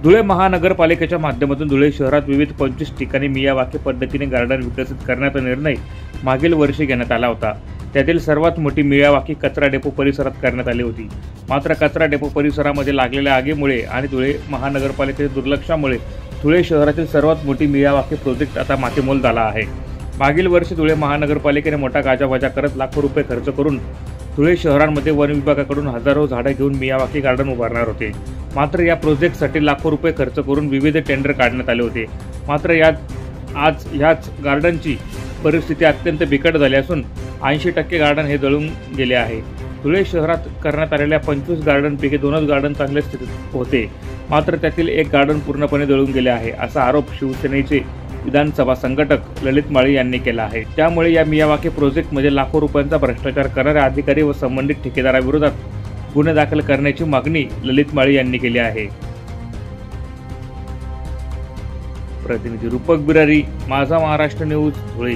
धुळे महानगरपालिकेच्या माध्यमातून धुळे शहरात विविध 25 ठिकाणी मियावाकी पद्धतीने गार्डन विकसित करण्याचा निर्णय मागील वर्षी घेण्यात आला होता। त्यातील सर्वात मोठी मियावाकी कचरा डेपो परिसरात करण्यात आली होती। मात्र कचरा डेपो परिसरामध्ये लागलेल्या आगीमुळे आणि धुळे महानगरपालिकेच्या दुर्लक्षामुळे धुळे शहरातील सर्वात मोठी मियावाकी प्रोजेक्ट आता मातीमोल झाला आहे। मागील वर्षी धुळे महानगरपालिकेने मोठा गाजावाजा करत लाखो रुपये खर्च करून धुळे शहरांमध्ये वन विभागाकडून हजारो झाडे घेऊन मियावाकी गार्डन उभारणार होते। मात्र या प्रोजेक्टसाठी लाखो रुपये खर्च करून विविध टेंडर काढण्यात आले होते। मात्र आज ह्याच गार्डनची परिस्थिती अत्यंत बिकट झाली असून 80% गार्डन हे जळून गेले आहे। धुळे शहरात करण्यात आलेल्या 25 गार्डनपैकी 2च गार्डन चांगल्या स्थितीत होते, मात्र त्यातील एक गार्डन पूर्णपणे जळून गेले आहे, असा आरोप शिवसेनेचे विधानसभा संघटक ललित माळी यांनी केला आहे। त्यामुळे या मियावाकी प्रोजेक्टमध्ये लाखो रुपयांचा भ्रष्टाचार करणाऱ्या अधिकारी व संबंधित ठेकेदाराविरोधात गुन्हे दाखल करण्याची मागणी ललित माळी यांनी केली आहे। प्रतिनिधी रूपक बिरारी, माझा महाराष्ट्र न्यूज, धुळे।